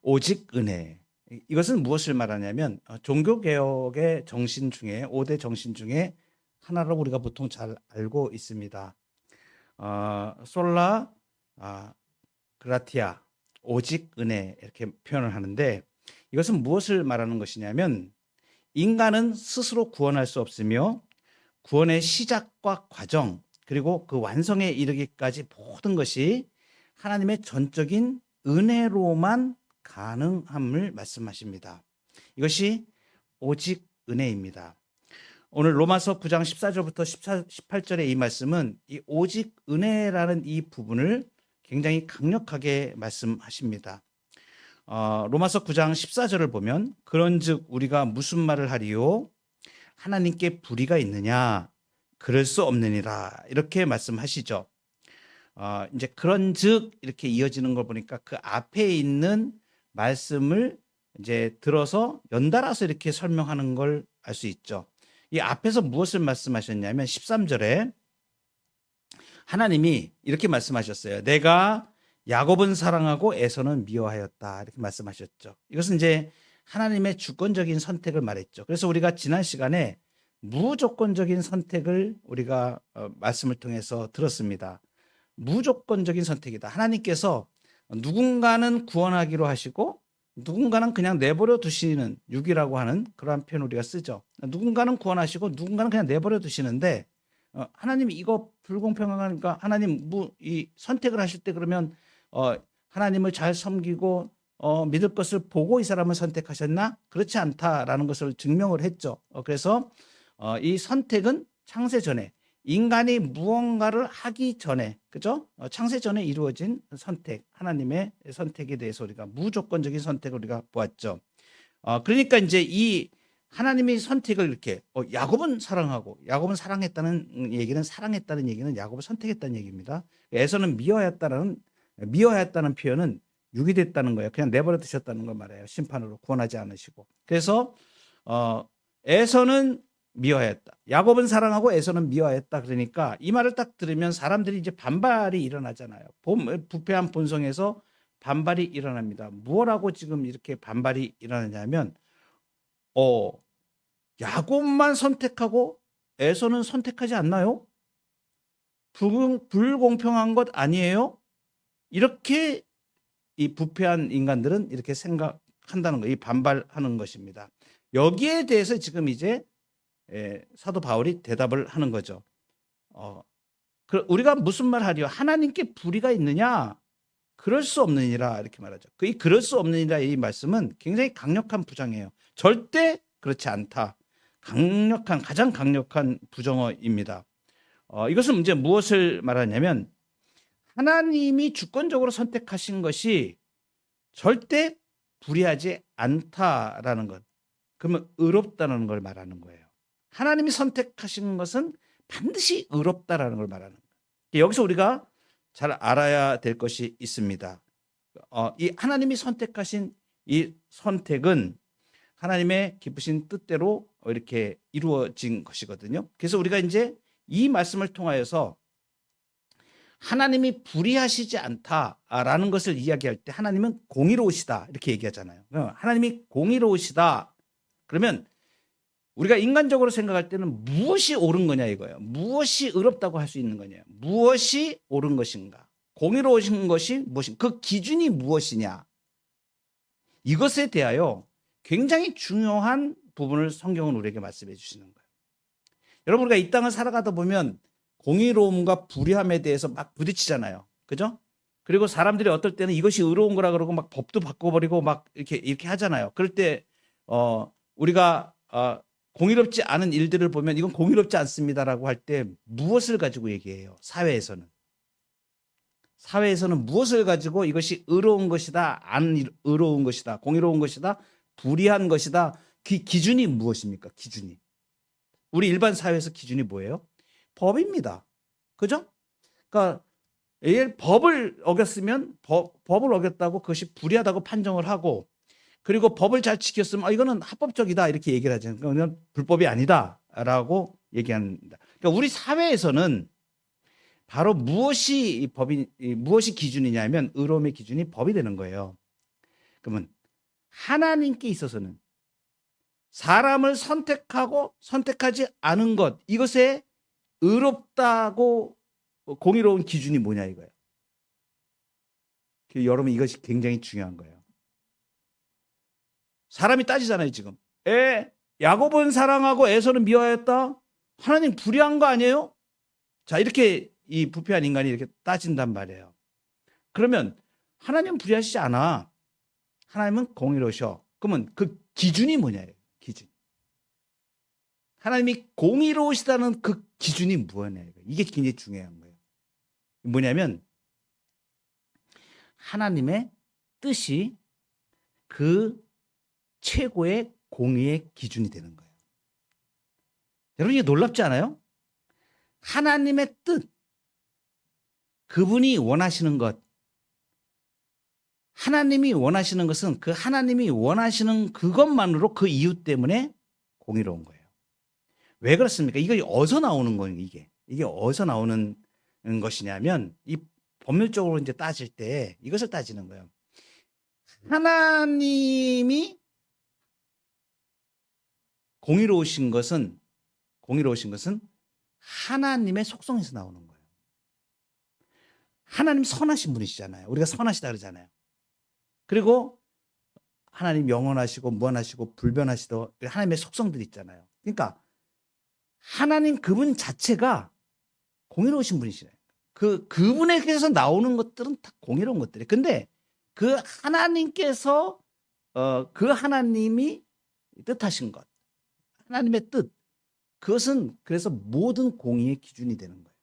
오직 은혜. 이것은 무엇을 말하냐면 종교개혁의 정신 중에 5대 정신 중에 하나라고 우리가 보통 잘 알고 있습니다. 솔라 그라티아, 오직 은혜 이렇게 표현을 하는데, 이것은 무엇을 말하는 것이냐면 인간은 스스로 구원할 수 없으며 구원의 시작과 과정 그리고 그 완성에 이르기까지 모든 것이 하나님의 전적인 은혜로만 가능함을 말씀하십니다. 이것이 오직 은혜입니다. 오늘 로마서 9장 14절부터 18절의 이 말씀은 이 오직 은혜라는 이 부분을 굉장히 강력하게 말씀하십니다. 로마서 9장 14절을 보면 그런즉 우리가 무슨 말을 하리요? 하나님께 불의가 있느냐? 그럴 수 없느니라. 이렇게 말씀하시죠. 이제 그런즉 이렇게 이어지는 걸 보니까 그 앞에 있는 말씀을 이제 들어서 연달아서 이렇게 설명하는 걸 알 수 있죠. 이 앞에서 무엇을 말씀하셨냐면 13절에 하나님이 이렇게 말씀하셨어요. 내가 야곱은 사랑하고 에서는 미워하였다. 이렇게 말씀하셨죠. 이것은 이제 하나님의 주권적인 선택을 말했죠. 그래서 우리가 지난 시간에 무조건적인 선택을 우리가 말씀을 통해서 들었습니다. 무조건적인 선택이다. 하나님께서 누군가는 구원하기로 하시고 누군가는 그냥 내버려 두시는, 유기라고 하는 그러한 표현 우리가 쓰죠. 누군가는 구원하시고 누군가는 그냥 내버려 두시는데 하나님이 이거 불공평하니까 하나님 이 선택을 하실 때 그러면 하나님을 잘 섬기고 믿을 것을 보고 이 사람을 선택하셨나? 그렇지 않다라는 것을 증명을 했죠. 그래서 이 선택은 창세 전에 인간이 무언가를 하기 전에, 그죠? 창세 전에 이루어진 선택, 하나님의 선택에 대해서 우리가 무조건적인 선택을 우리가 보았죠. 그러니까 이제 이 하나님의 선택을 이렇게 야곱은 사랑하고, 야곱은 사랑했다는 얘기는 야곱을 선택했다는 얘기입니다. 에서는 미워하였다는 표현은 유기됐다는 거예요. 그냥 내버려 두셨다는 걸 말해요. 심판으로 구원하지 않으시고. 그래서 에서는 미워하였다. 야곱은 사랑하고 에서는 미워하였다. 그러니까 이 말을 딱 들으면 사람들이 이제 반발이 일어나잖아요. 부패한 본성에서 반발이 일어납니다. 무엇하고 지금 이렇게 반발이 일어나냐면 야곱만 선택하고 에서는 선택하지 않나요? 불공평한 것 아니에요? 이렇게 이 부패한 인간들은 이렇게 생각한다는 거예요. 이 반발하는 것입니다. 여기에 대해서 지금 이제 사도 바울이 대답을 하는 거죠. 우리가 무슨 말 하리요? 하나님께 불의가 있느냐? 그럴 수 없느니라 이렇게 말하죠. 그럴 수 없느니라 이 말씀은 굉장히 강력한 부정이에요. 절대 그렇지 않다. 가장 강력한 부정어입니다. 이것은 이제 무엇을 말하냐면 하나님이 주권적으로 선택하신 것이 절대 불의하지 않다라는 것. 그러면 의롭다는 걸 말하는 거예요. 하나님이 선택하신 것은 반드시 의롭다라는 걸 말하는 거예요. 여기서 우리가 잘 알아야 될 것이 있습니다. 이 하나님이 선택하신 이 선택은 하나님의 기쁘신 뜻대로 이렇게 이루어진 것이거든요. 그래서 우리가 이제 이 말씀을 통하여서 하나님이 불의하시지 않다라는 것을 이야기할 때 하나님은 공의로우시다 이렇게 얘기하잖아요. 하나님이 공의로우시다. 그러면 우리가 인간적으로 생각할 때는 무엇이 옳은 거냐 이거예요. 무엇이 의롭다고 할 수 있는 거냐. 무엇이 옳은 것인가. 공의로우신 것이 무엇인가. 그 기준이 무엇이냐. 이것에 대하여 굉장히 중요한 부분을 성경은 우리에게 말씀해 주시는 거예요. 여러분 우리가 이 땅을 살아가다 보면 공의로움과 불의함에 대해서 막 부딪히잖아요. 그죠? 그리고 사람들이 어떨 때는 이것이 의로운 거라 그러고 막 법도 바꿔버리고 막 이렇게 하잖아요. 그럴 때 우리가 공의롭지 않은 일들을 보면 이건 공의롭지 않습니다라고 할 때 무엇을 가지고 얘기해요? 사회에서는 무엇을 가지고 이것이 의로운 것이다, 안 의로운 것이다, 공의로운 것이다, 불의한 것이다. 그 기준이 무엇입니까? 기준이. 우리 일반 사회에서 기준이 뭐예요? 법입니다. 그죠? 그러니까 법을 어겼으면 법을 어겼다고 그것이 불의하다고 판정을 하고, 그리고 법을 잘 지켰으면 이거는 합법적이다 이렇게 얘기를 하잖아요. 그건 불법이 아니다라고 얘기합니다. 그러니까 우리 사회에서는 바로 무엇이 기준이냐면 의로움의 기준이 법이 되는 거예요. 그러면 하나님께 있어서는 사람을 선택하고 선택하지 않은 것, 이것에 의롭다고 공의로운 기준이 뭐냐 이거예요. 여러분, 이것이 굉장히 중요한 거예요. 사람이 따지잖아요, 지금. 야곱은 사랑하고 에서는 미워하였다. 하나님 불의한 거 아니에요? 자, 이렇게 이 부패한 인간이 이렇게 따진단 말이에요. 그러면 하나님은 불의하시지 않아. 하나님은 공의로우셔. 그러면 그 기준이 뭐냐? 기준. 하나님이 공의로우시다는 그 기준이 뭐냐? 이게 굉장히 중요한 거예요. 뭐냐면 하나님의 뜻이 그 최고의 공의의 기준이 되는 거예요. 여러분, 이게 놀랍지 않아요? 하나님의 뜻, 그분이 원하시는 것, 하나님이 원하시는 것은 그 하나님이 원하시는 그것만으로 그 이유 때문에 공의로운 거예요. 왜 그렇습니까? 이거 어디서 나오는 거예요? 이게 어디서 나오는 것이냐면 이 법률적으로 이제 따질 때 이것을 따지는 거예요. 하나님이 공의로우신 것은 하나님의 속성에서 나오는 거예요. 하나님 선하신 분이시잖아요. 우리가 선하시다 그러잖아요. 그리고 하나님 영원하시고 무한하시고 불변하시도 하나님의 속성들이 있잖아요. 그러니까 하나님 그분 자체가 공의로우신 분이시래요. 그분에게서 나오는 것들은 다 공의로운 것들이에요. 근데 그 하나님께서 그 하나님이 뜻하신 것, 하나님의 뜻, 그것은 그래서 모든 공의의 기준이 되는 거예요.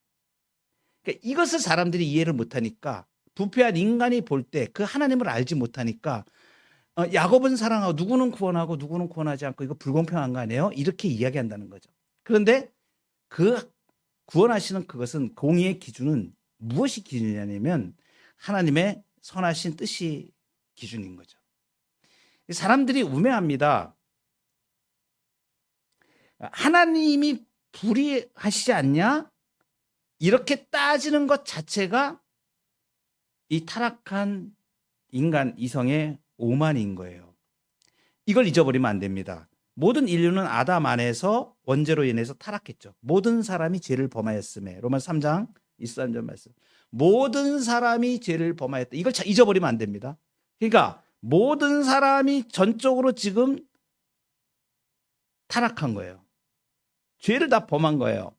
그러니까 이것을 사람들이 이해를 못하니까, 부패한 인간이 볼 때 그 하나님을 알지 못하니까 야곱은 사랑하고 누구는 구원하고 누구는 구원하지 않고 이거 불공평한 거 아니에요? 이렇게 이야기한다는 거죠. 그런데 그 구원하시는 그것은 공의의 기준은 무엇이 기준이냐면 하나님의 선하신 뜻이 기준인 거죠. 사람들이 우매합니다. 하나님이 불의하시지 않냐? 이렇게 따지는 것 자체가 이 타락한 인간 이성의 오만인 거예요. 이걸 잊어버리면 안 됩니다. 모든 인류는 아담 안에서 원죄로 인해서 타락했죠. 모든 사람이 죄를 범하였음에. 로마서 3장 23절 말씀. 모든 사람이 죄를 범하였다. 이걸 잊어버리면 안 됩니다. 그러니까 모든 사람이 전적으로 지금 타락한 거예요. 죄를 다 범한 거예요.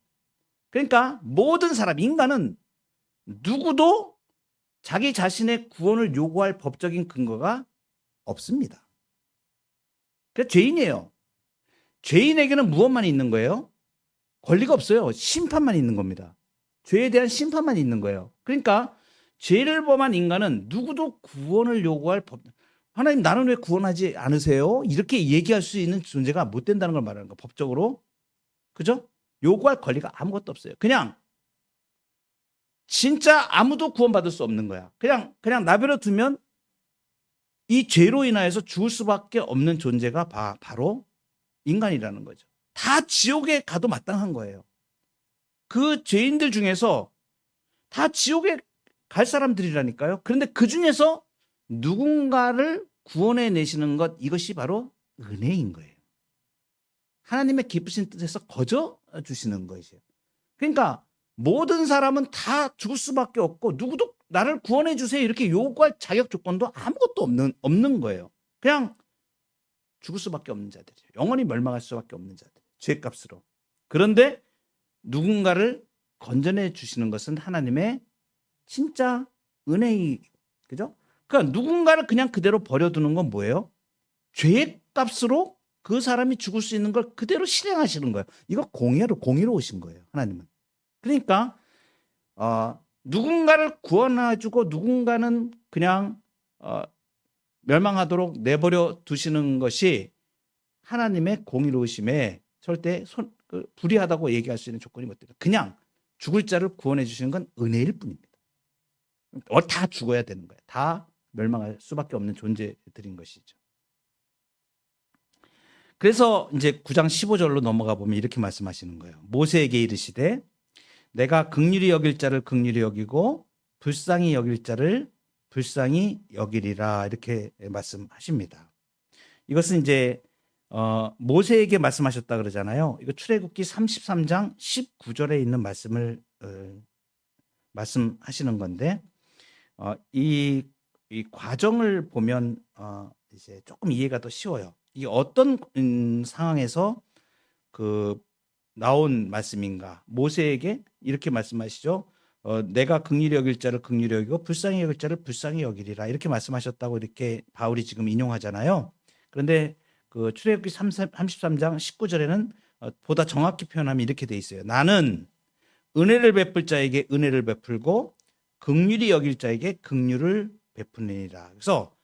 그러니까 모든 사람, 인간은 누구도 자기 자신의 구원을 요구할 법적인 근거가 없습니다. 그러니까 죄인이에요. 죄인에게는 무엇만 있는 거예요? 권리가 없어요. 심판만 있는 겁니다. 죄에 대한 심판만 있는 거예요. 그러니까 죄를 범한 인간은 누구도 구원을 요구할 법, 하나님 나는 왜 구원하지 않으세요? 이렇게 얘기할 수 있는 존재가 못 된다는 걸 말하는 거예요. 법적으로. 그죠? 요구할 권리가 아무것도 없어요. 그냥 진짜 아무도 구원받을 수 없는 거야. 그냥 내버려 두면 이 죄로 인하여서 죽을 수밖에 없는 존재가 바로 인간이라는 거죠. 다 지옥에 가도 마땅한 거예요. 그 죄인들 중에서 다 지옥에 갈 사람들이라니까요. 그런데 그 중에서 누군가를 구원해 내시는 것, 이것이 바로 은혜인 거예요. 하나님의 기쁘신 뜻에서 거저 주시는 것이에요. 그러니까 모든 사람은 다 죽을 수밖에 없고 누구도 나를 구원해 주세요 이렇게 요구할 자격 조건도 아무것도 없는 거예요. 그냥 죽을 수밖에 없는 자들이에요. 영원히 멸망할 수밖에 없는 자들. 죄값으로. 그런데 누군가를 건져내 주시는 것은 하나님의 진짜 은혜이, 그죠? 그러니까 누군가를 그냥 그대로 버려두는 건 뭐예요? 죄값으로 그 사람이 죽을 수 있는 걸 그대로 실행하시는 거예요. 이거 공의로우신 거예요, 하나님은. 그러니까 누군가를 구원해주고 누군가는 그냥 멸망하도록 내버려 두시는 것이 하나님의 공의로우심에 절대 불의하다고 얘기할 수 있는 조건이 못 돼요. 그냥 죽을 자를 구원해 주시는 건 은혜일 뿐입니다. 다 죽어야 되는 거예요. 다 멸망할 수밖에 없는 존재들인 것이죠. 그래서 이제 9장 15절로 넘어가 보면 이렇게 말씀하시는 거예요. 모세에게 이르시되 내가 긍휼히 여길 자를 긍휼히 여기고 불쌍히 여길 자를 불쌍히 여기리라, 이렇게 말씀하십니다. 이것은 이제 모세에게 말씀하셨다 그러잖아요. 이거 출애굽기 33장 19절에 있는 말씀을 말씀하시는 건데 이 과정을 보면 이제 조금 이해가 더 쉬워요. 이게 어떤 상황에서 나온 말씀인가? 모세에게 이렇게 말씀하시죠. 내가 긍휼히 여길 자를 긍휼히 여기고 불쌍히 여길 자를 불쌍히 여기리라 이렇게 말씀하셨다고 이렇게 바울이 지금 인용하잖아요. 그런데 그 출애굽기 33장 19절에는 보다 정확히 표현하면 이렇게 돼 있어요. 나는 은혜를 베풀 자에게 은혜를 베풀고 긍휼히 여길 자에게 긍휼을 베푸느니라. 그래서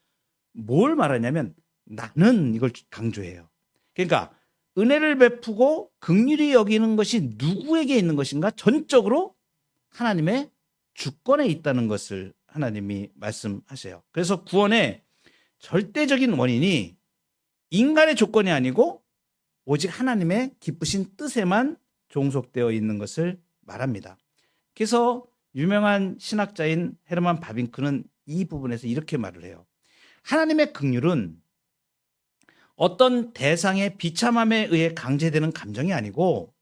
뭘 말하냐면 나는 이걸 강조해요. 그러니까 은혜를 베푸고 긍휼히 여기는 것이 누구에게 있는 것인가? 전적으로 하나님의 주권에 있다는 것을 하나님이 말씀하세요. 그래서 구원의 절대적인 원인이 인간의 조건이 아니고 오직 하나님의 기쁘신 뜻에만 종속되어 있는 것을 말합니다. 그래서 유명한 신학자인 헤르만 바빙크는 이 부분에서 이렇게 말을 해요. 하나님의 긍휼은 어떤 대상의 비참함에 의해 강제되는 감정이 아니고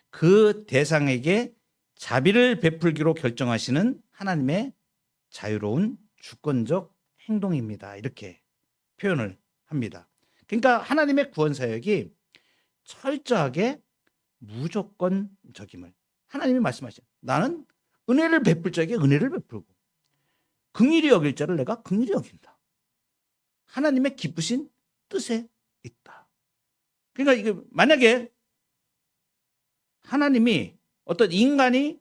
그 대상에게 자비를 베풀기로 결정하시는 하나님의 자유로운 주권적 행동입니다. 이렇게 표현을 합니다. 그러니까 하나님의 구원 사역이 철저하게 무조건적임을 하나님이 말씀하시죠. 나는 은혜를 베풀 자에게 은혜를 베풀고 긍휼히 여길 자를 내가 긍휼히 여긴다. 하나님의 기쁘신 뜻에 있다. 그러니까 이게 만약에 하나님이 어떤 인간이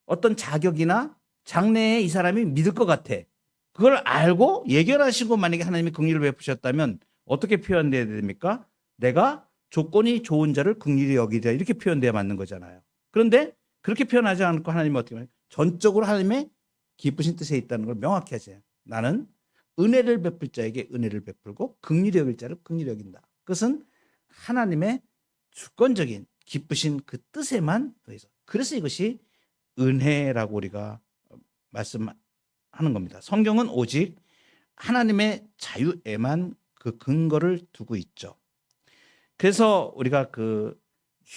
어떤 자격이나 장래에 이 사람이 믿을 것 같아. 그걸 알고 예견하시고 만약에 하나님이 긍휼을 베푸셨다면 어떻게 표현돼야 됩니까? 내가 조건이 좋은 자를 긍휼히 여기자 이렇게 표현돼야 맞는 거잖아요. 그런데 그렇게 표현하지 않고 하나님이 어떻게 말해요? 전적으로 하나님의 기쁘신 뜻에 있다는 걸 명확히 하세요. 나는 은혜를 베풀 자에게 은혜를 베풀고 긍휼히 여길 자를 긍휼히 여긴다. 그것은 하나님의 주권적인 기쁘신 그 뜻에만 의해서. 그래서 이것이 은혜라고 우리가 말씀하는 겁니다. 성경은 오직 하나님의 자유에만 그 근거를 두고 있죠. 그래서 우리가 그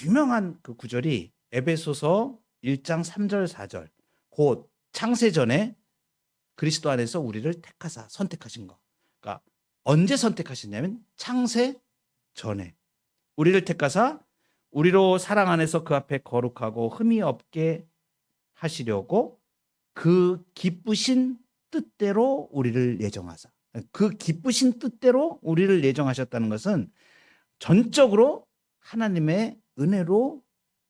유명한 그 구절이 에베소서 1장 3절 4절 곧 창세전에 그리스도 안에서 우리를 택하사 선택하신 거. 그러니까 언제 선택하셨냐면 창세 전에 우리를 택하사 우리로 사랑 안에서 그 앞에 거룩하고 흠이 없게 하시려고 그 기쁘신 뜻대로 우리를 예정하사. 그 기쁘신 뜻대로 우리를 예정하셨다는 것은 전적으로 하나님의 은혜로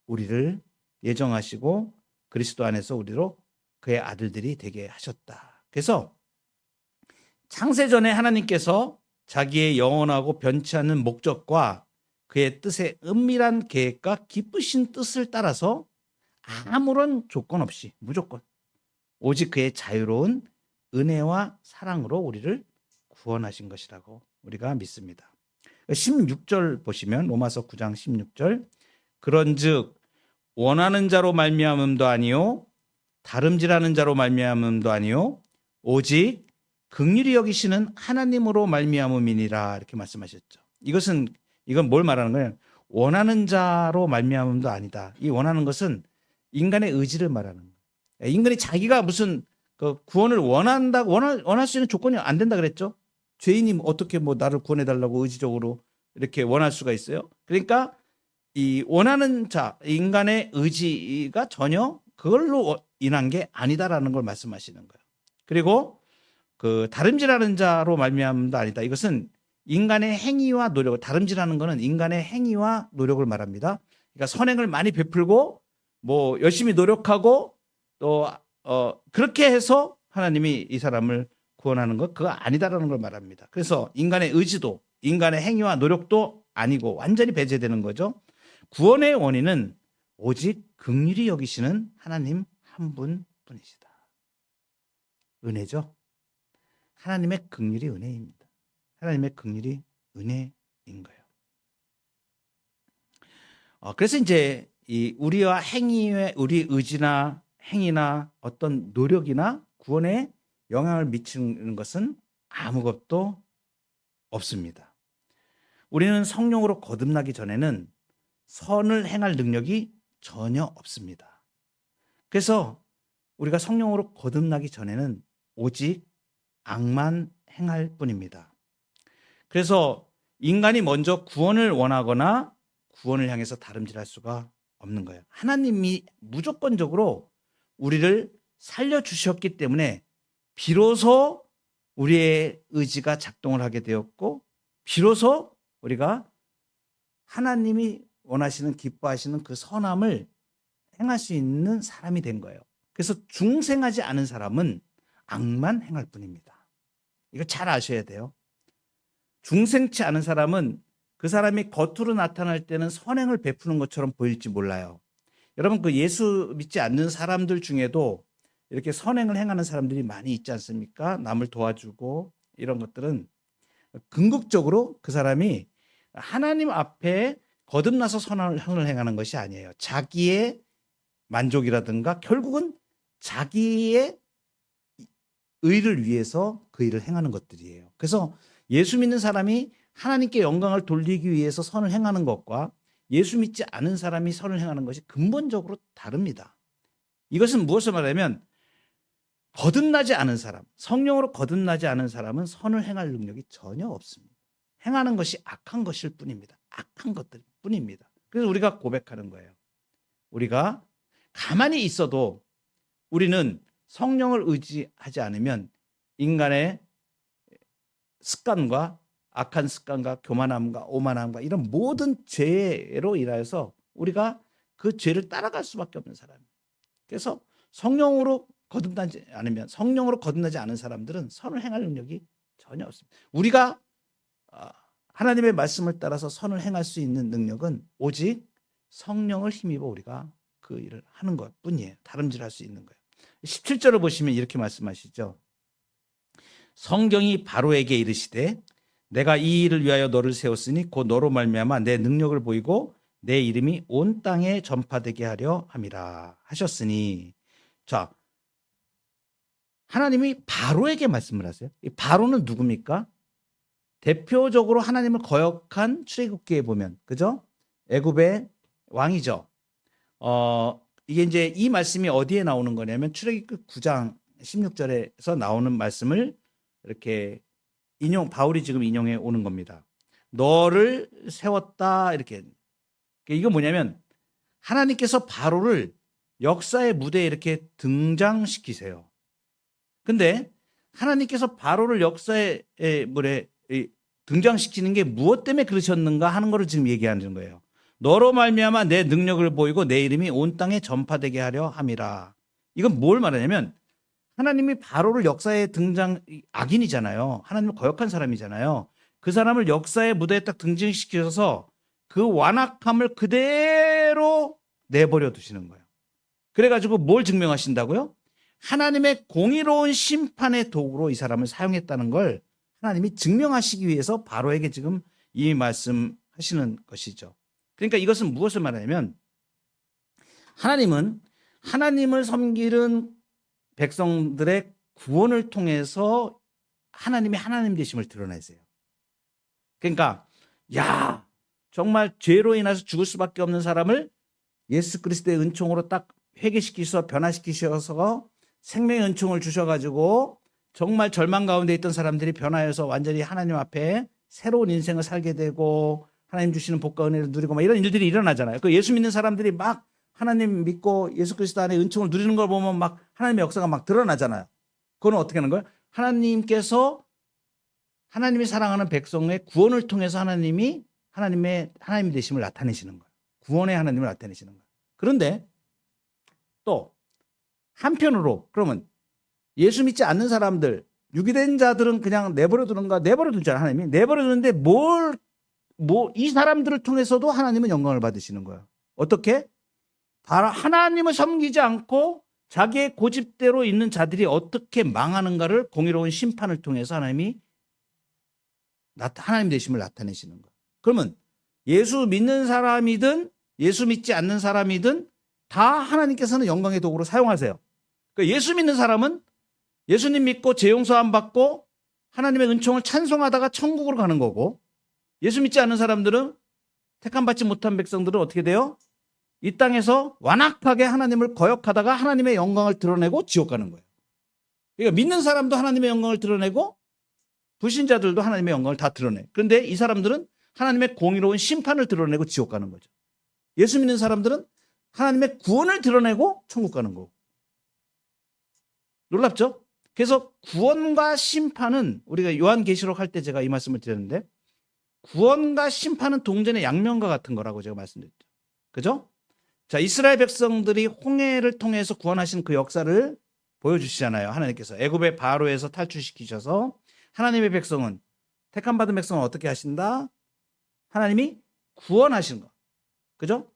우리를 예정하시고 그리스도 안에서 우리로 그의 아들들이 되게 하셨다. 그래서 창세전에 하나님께서 자기의 영원하고 변치 않는 목적과 그의 뜻의 은밀한 계획과 기쁘신 뜻을 따라서 아무런 조건 없이 무조건 오직 그의 자유로운 은혜와 사랑으로 우리를 구원하신 것이라고 우리가 믿습니다. 16절 보시면 로마서 9장 16절 그런즉 원하는 자로 말미암음도 아니요 다름질하는 자로 말미암음도 아니요 오직 긍휼히 여기시는 하나님으로 말미암음이니라 이렇게 말씀하셨죠. 이건 뭘 말하는 거예요? 원하는 자로 말미암음도 아니다. 이 원하는 것은 인간의 의지를 말하는 거예요. 인간이 자기가 무슨 그 구원을 원할 수 있는 조건이 안 된다 그랬죠. 죄인이 어떻게 뭐 나를 구원해 달라고 의지적으로 이렇게 원할 수가 있어요. 그러니까 이 원하는 자 인간의 의지가 전혀 그걸로 인한 게 아니다라는 걸 말씀하시는 거예요. 그리고 그 다름질하는 자로 말미암음도 아니다. 이것은 인간의 행위와 노력, 다름질하는 것은 인간의 행위와 노력을 말합니다. 그러니까 선행을 많이 베풀고 뭐 열심히 노력하고 또 그렇게 해서 하나님이 이 사람을 구원하는 것 그거 아니다라는 걸 말합니다. 그래서 인간의 의지도 인간의 행위와 노력도 아니고 완전히 배제되는 거죠. 구원의 원인은 오직 긍휼히 여기시는 하나님 한 분뿐이시다. 은혜죠. 하나님의 긍휼이 은혜입니다. 하나님의 긍휼이 은혜인 거예요. 그래서 이제 우리와 행위에 우리 의지나 행위나 어떤 노력이나 구원에 영향을 미치는 것은 아무것도 없습니다. 우리는 성령으로 거듭나기 전에는 선을 행할 능력이 전혀 없습니다. 그래서 우리가 성령으로 거듭나기 전에는 오직 악만 행할 뿐입니다. 그래서 인간이 먼저 구원을 원하거나 구원을 향해서 다름질할 수가 없는 거예요. 하나님이 무조건적으로 우리를 살려주셨기 때문에 비로소 우리의 의지가 작동을 하게 되었고, 비로소 우리가 하나님이 원하시는, 기뻐하시는 그 선함을 행할 수 있는 사람이 된 거예요. 그래서 중생하지 않은 사람은 악만 행할 뿐입니다. 이거 잘 아셔야 돼요. 중생치 않은 사람은 그 사람이 겉으로 나타날 때는 선행을 베푸는 것처럼 보일지 몰라요. 여러분, 그 예수 믿지 않는 사람들 중에도 이렇게 선행을 행하는 사람들이 많이 있지 않습니까? 남을 도와주고 이런 것들은 궁극적으로 그 사람이 하나님 앞에 거듭나서 선을 행하는 것이 아니에요. 자기의 만족이라든가 결국은 자기의 의를 위해서 그 일을 행하는 것들이에요. 그래서 예수 믿는 사람이 하나님께 영광을 돌리기 위해서 선을 행하는 것과 예수 믿지 않은 사람이 선을 행하는 것이 근본적으로 다릅니다. 이것은 무엇을 말하냐면 거듭나지 않은 사람, 성령으로 거듭나지 않은 사람은 선을 행할 능력이 전혀 없습니다. 행하는 것이 악한 것일 뿐입니다. 악한 것들 뿐입니다. 그래서 우리가 고백하는 거예요. 우리가 가만히 있어도 우리는 성령을 의지하지 않으면 인간의 습관과 악한 습관과 교만함과 오만함과 이런 모든 죄로 인하여서 우리가 그 죄를 따라갈 수밖에 없는 사람이에요. 그래서 성령으로 거듭나지 않은 사람들은 선을 행할 능력이 전혀 없습니다. 우리가 하나님의 말씀을 따라서 선을 행할 수 있는 능력은 오직 성령을 힘입어 우리가 그 일을 하는 것뿐이에요. 다름질할 수 있는 거예요. 17절을 보시면 이렇게 말씀하시죠. 성경이 바로에게 이르시되 내가 이 일을 위하여 너를 세웠으니 곧 너로 말미암아 내 능력을 보이고 내 이름이 온 땅에 전파되게 하려 함이라 하셨으니. 자, 하나님이 바로에게 말씀을 하세요. 이 바로는 누굽니까? 대표적으로 하나님을 거역한 출애굽기에 보면, 그죠? 애굽의 왕이죠. 이게 이제 이 말씀이 어디에 나오는 거냐면 출애굽기 9장 16절에서 나오는 말씀을 이렇게 바울이 지금 인용해 오는 겁니다. 너를 세웠다, 이렇게. 이거 뭐냐면 하나님께서 바로를 역사의 무대에 이렇게 등장시키세요. 근데 하나님께서 바로를 역사의 물에 등장시키는 게 무엇 때문에 그러셨는가 하는 거를 지금 얘기하는 거예요. 너로 말미암아 내 능력을 보이고 내 이름이 온 땅에 전파되게 하려 함이라. 이건 뭘 말하냐면 하나님이 바로를 역사에 악인이잖아요. 하나님을 거역한 사람이잖아요. 그 사람을 역사의 무대에 딱 등장시켜서 그 완악함을 그대로 내버려 두시는 거예요. 그래가지고 뭘 증명하신다고요? 하나님의 공의로운 심판의 도구로 이 사람을 사용했다는 걸 하나님이 증명하시기 위해서 바로에게 지금 이 말씀하시는 것이죠. 그러니까 이것은 무엇을 말하냐면 하나님은 하나님을 섬기는 백성들의 구원을 통해서 하나님이 하나님 되심을 드러내세요. 그러니까 정말 죄로 인해서 죽을 수밖에 없는 사람을 예수 그리스도의 은총으로 딱 회개시키셔서 변화시키셔서 생명의 은총을 주셔가지고 정말 절망 가운데 있던 사람들이 변화해서 완전히 하나님 앞에 새로운 인생을 살게 되고 하나님 주시는 복과 은혜를 누리고 막 이런 일들이 일어나잖아요. 그 예수 믿는 사람들이 막 하나님 믿고 예수 그리스도 안에 은총을 누리는 걸 보면 막 하나님의 역사가 막 드러나잖아요. 그건 어떻게 하는 거예요? 하나님께서 하나님이 사랑하는 백성의 구원을 통해서 하나님이 하나님 되심을 나타내시는 거예요. 구원의 하나님을 나타내시는 거예요. 그런데 또 한편으로 그러면 예수 믿지 않는 사람들, 유기된 자들은 그냥 내버려 두는가? 내버려 두잖아요. 하나님이 내버려 두는데 이 사람들을 통해서도 하나님은 영광을 받으시는 거예요. 어떻게? 바로 하나님을 섬기지 않고 자기의 고집대로 있는 자들이 어떻게 망하는가를 공의로운 심판을 통해서 하나님이 하나님 되심을 나타내시는 거예요. 그러면 예수 믿는 사람이든 예수 믿지 않는 사람이든 다 하나님께서는 영광의 도구로 사용하세요. 그러니까 예수 믿는 사람은 예수님 믿고 죄 용서함 받고 하나님의 은총을 찬송하다가 천국으로 가는 거고, 예수 믿지 않는 사람들은, 택함받지 못한 백성들은 어떻게 돼요? 이 땅에서 완악하게 하나님을 거역하다가 하나님의 영광을 드러내고 지옥 가는 거예요. 그러니까 믿는 사람도 하나님의 영광을 드러내고 불신자들도 하나님의 영광을 다 드러내. 그런데 이 사람들은 하나님의 공의로운 심판을 드러내고 지옥 가는 거죠. 예수 믿는 사람들은 하나님의 구원을 드러내고 천국 가는 거고. 놀랍죠? 그래서 구원과 심판은, 우리가 요한계시록 할 때 제가 이 말씀을 드렸는데, 구원과 심판은 동전의 양면과 같은 거라고 제가 말씀드렸죠. 그죠? 자, 이스라엘 백성들이 홍해를 통해서 구원하신 그 역사를 보여주시잖아요. 하나님께서 애굽의 바로에서 탈출시키셔서 하나님의 백성은, 택함받은 백성은 어떻게 하신다? 하나님이 구원하시는 거. 그죠?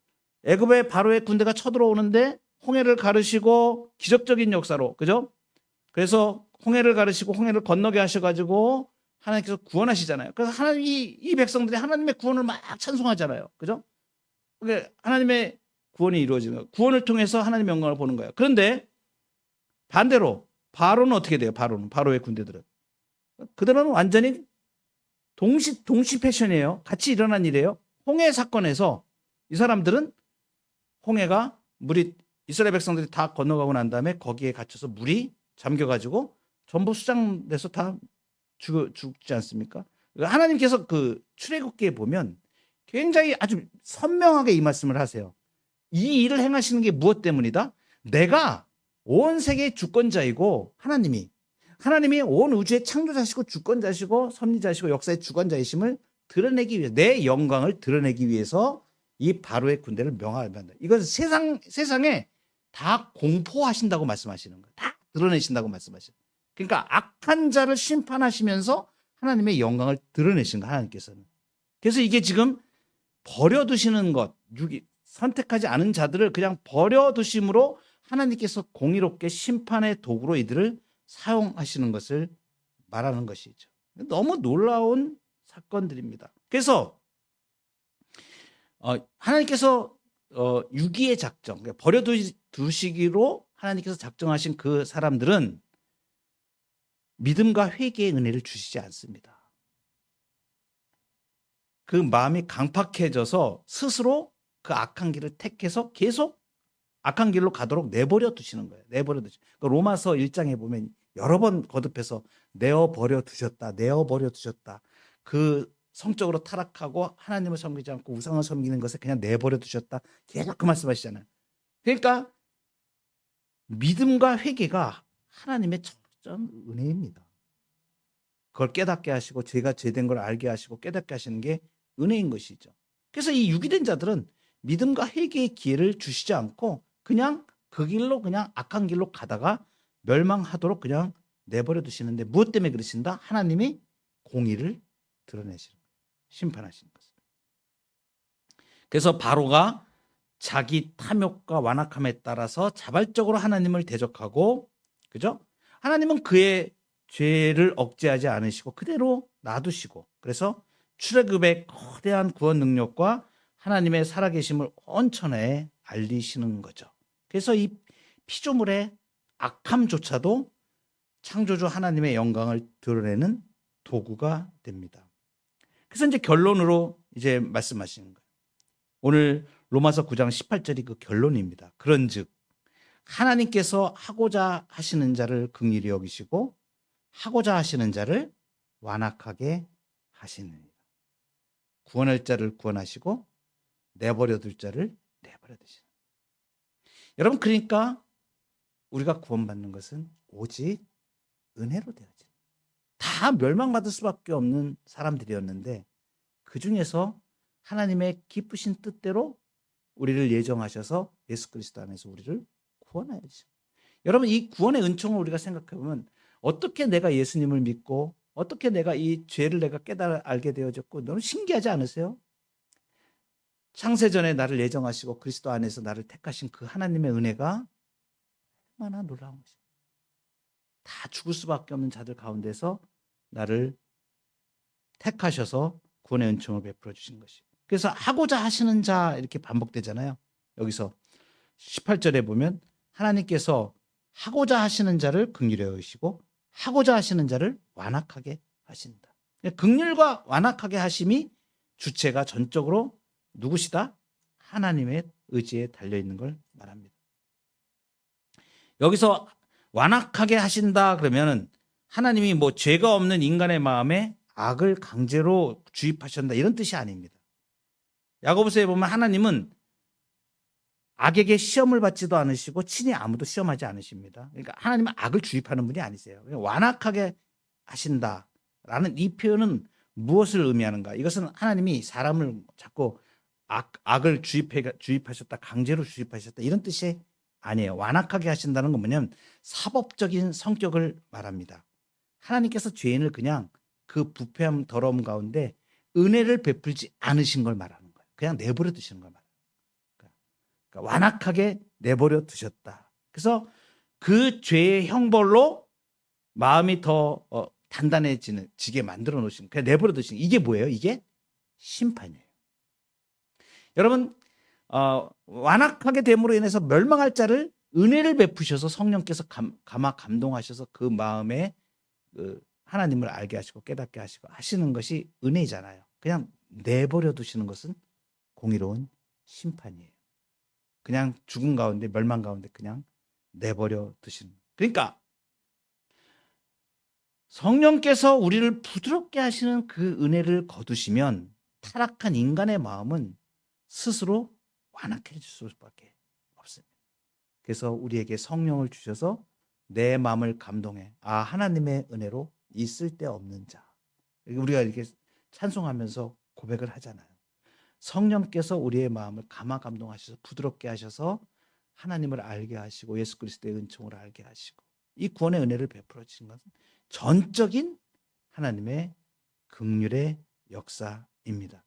애굽의 바로의 군대가 쳐들어오는데 홍해를 가르시고 기적적인 역사로, 그죠? 그래서 홍해를 가르시고 홍해를 건너게 하셔가지고 하나님께서 구원하시잖아요. 그래서 이 백성들이 하나님의 구원을 막 찬송하잖아요. 그죠? 그러니까 하나님의 구원이 이루어지는 거예요. 구원을 통해서 하나님의 영광을 보는 거예요. 그런데 반대로 바로는 어떻게 돼요? 바로의 군대들은 그들은 완전히 동시 패션이에요. 같이 일어난 일이에요. 홍해 사건에서 이 사람들은 홍해가 물이, 이스라엘 백성들이 다 건너가고 난 다음에 거기에 갇혀서 물이 잠겨가지고 전부 수장돼서 다 죽지 않습니까? 하나님께서 그 출애굽기에 보면 굉장히 아주 선명하게 이 말씀을 하세요. 이 일을 행하시는 게 무엇 때문이다? 내가 온 세계의 주권자이고 하나님이 온 우주의 창조자시고 주권자시고 섭리자시고 역사의 주관자이심을 드러내기 위해, 내 영광을 드러내기 위해서 이 바로의 군대를 명하한다. 이건 세상에 다 공포하신다고 말씀하시는 거예요. 다 드러내신다고 말씀하시는 거예요. 그러니까 악한 자를 심판하시면서 하나님의 영광을 드러내신 거예요. 하나님께서는. 그래서 이게 지금 버려두시는 것, 선택하지 않은 자들을 그냥 버려두심으로 하나님께서 공의롭게 심판의 도구로 이들을 사용하시는 것을 말하는 것이죠. 너무 놀라운 사건들입니다. 그래서 하나님께서 유기의 작정, 버려두시기로 하나님께서 작정하신 그 사람들은 믿음과 회개의 은혜를 주시지 않습니다. 그 마음이 강팍해져서 스스로 그 악한 길을 택해서 계속 악한 길로 가도록 내버려 두시는 거예요. 내버려 두시. 로마서 1장에 보면 여러 번 거듭해서 내어버려 두셨다. 그 성적으로 타락하고 하나님을 섬기지 않고 우상을 섬기는 것에 그냥 내버려 두셨다. 계속 그 말씀하시잖아요. 그러니까 믿음과 회개가 하나님의 첫점 은혜입니다. 그걸 깨닫게 하시고 제가 죄된 걸 알게 하시고 깨닫게 하시는 게 은혜인 것이죠. 그래서 이 유기된 자들은 믿음과 회개의 기회를 주시지 않고 그냥 그 길로, 그냥 악한 길로 가다가 멸망하도록 그냥 내버려 두시는데, 무엇 때문에 그러신다? 하나님이 공의를 드러내시는 거예요. 심판하시는 것을. 그래서 바로가 자기 탐욕과 완악함에 따라서 자발적으로 하나님을 대적하고, 그죠? 하나님은 그의 죄를 억제하지 않으시고 그대로 놔두시고, 그래서 출애굽의 거대한 구원 능력과 하나님의 살아계심을 온 천하에 알리시는 거죠. 그래서 이 피조물의 악함조차도 창조주 하나님의 영광을 드러내는 도구가 됩니다. 그래서 이제 결론으로 이제 말씀하시는 거예요. 오늘 로마서 9장 18절이 그 결론입니다. 그런즉 하나님께서 하고자 하시는 자를 긍휼히 여기시고 하고자 하시는 자를 완악하게 하시느니라. 구원할 자를 구원하시고 내버려 둘 자를 내버려 두시는. 여러분, 그러니까 우리가 구원받는 것은 오직 은혜로 되어진, 다 멸망받을 수밖에 없는 사람들이었는데 그 중에서 하나님의 기쁘신 뜻대로 우리를 예정하셔서 예수 그리스도 안에서 우리를 구원하여주죠. 여러분, 이 구원의 은총을 우리가 생각해 보면 어떻게 내가 예수님을 믿고 어떻게 내가 이 죄를 내가 깨달아 알게 되어졌고, 너무 신기하지 않으세요? 창세전에 나를 예정하시고 그리스도 안에서 나를 택하신 그 하나님의 은혜가 얼마나 놀라운 것입니다. 다 죽을 수밖에 없는 자들 가운데서 나를 택하셔서 구원의 은총을 베풀어 주신 것이에요. 그래서 하고자 하시는 자 이렇게 반복되잖아요. 여기서 18절에 보면 하나님께서 하고자 하시는 자를 긍휼히 여기시고 하고자 하시는 자를 완악하게 하신다. 긍휼과 완악하게 하심이 주체가 전적으로 누구시다? 하나님의 의지에 달려 있는 걸 말합니다. 여기서 완악하게 하신다 그러면은 하나님이 뭐 죄가 없는 인간의 마음에 악을 강제로 주입하신다 이런 뜻이 아닙니다. 야고보서에 보면 하나님은 악에게 시험을 받지도 않으시고 친히 아무도 시험하지 않으십니다. 그러니까 하나님은 악을 주입하는 분이 아니세요. 완악하게 하신다라는 이 표현은 무엇을 의미하는가? 이것은 하나님이 사람을 자꾸 악을 주입하셨다, 강제로 주입하셨다 이런 뜻이 아니에요. 완악하게 하신다는 건 뭐냐면 사법적인 성격을 말합니다. 하나님께서 죄인을 그냥 그 부패함 더러움 가운데 은혜를 베풀지 않으신 걸 말하는 거예요. 그냥 내버려 두시는 걸 말해요. 그러니까 완악하게 내버려 두셨다. 그래서 그 죄의 형벌로 마음이 더 단단해지게 만들어 놓으신, 그냥 내버려 두신, 이게 뭐예요? 이게 심판이에요. 여러분, 완악하게 됨으로 인해서 멸망할 자를 은혜를 베푸셔서 성령께서 감동하셔서 그 마음에 하나님을 알게 하시고 깨닫게 하시고 하시는 것이 은혜잖아요. 그냥 내버려 두시는 것은 공의로운 심판이에요. 그냥 죽음 가운데, 멸망 가운데 그냥 내버려 두시는. 그러니까 성령께서 우리를 부드럽게 하시는 그 은혜를 거두시면 타락한 인간의 마음은 스스로 완악해질 수밖에 없습니다. 그래서 우리에게 성령을 주셔서 내 마음을 감동해. 아, 하나님의 은혜로 있을 데 없는 자. 우리가 이렇게 찬송하면서 고백을 하잖아요. 성령께서 우리의 마음을 감동하셔서 부드럽게 하셔서 하나님을 알게 하시고 예수 그리스도의 은총을 알게 하시고 이 구원의 은혜를 베풀어 주신 것은 전적인 하나님의 긍휼의 역사입니다.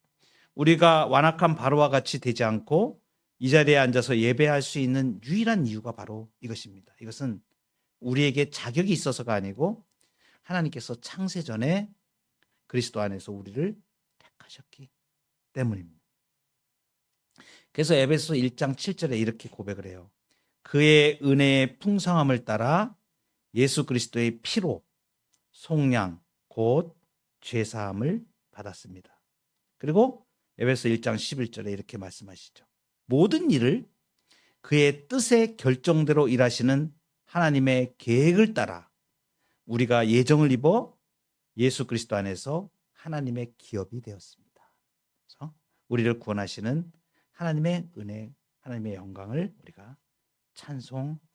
우리가 완악한 바로와 같이 되지 않고 이 자리에 앉아서 예배할 수 있는 유일한 이유가 바로 이것입니다. 이것은 우리에게 자격이 있어서가 아니고 하나님께서 창세 전에 그리스도 안에서 우리를 택하셨기 때문입니다. 그래서 에베소 1장 7절에 이렇게 고백을 해요. 그의 은혜의 풍성함을 따라 예수 그리스도의 피로 속량 곧 죄사함을 받았습니다. 그리고 에베소 1장 11절에 이렇게 말씀하시죠. 모든 일을 그의 뜻의 결정대로 일하시는 하나님의 계획을 따라 우리가 예정을 입어 예수 그리스도 안에서 하나님의 기업이 되었습니다. 그래서 우리를 구원하시는 하나님의 은혜, 하나님의 영광을 우리가 찬송합니다.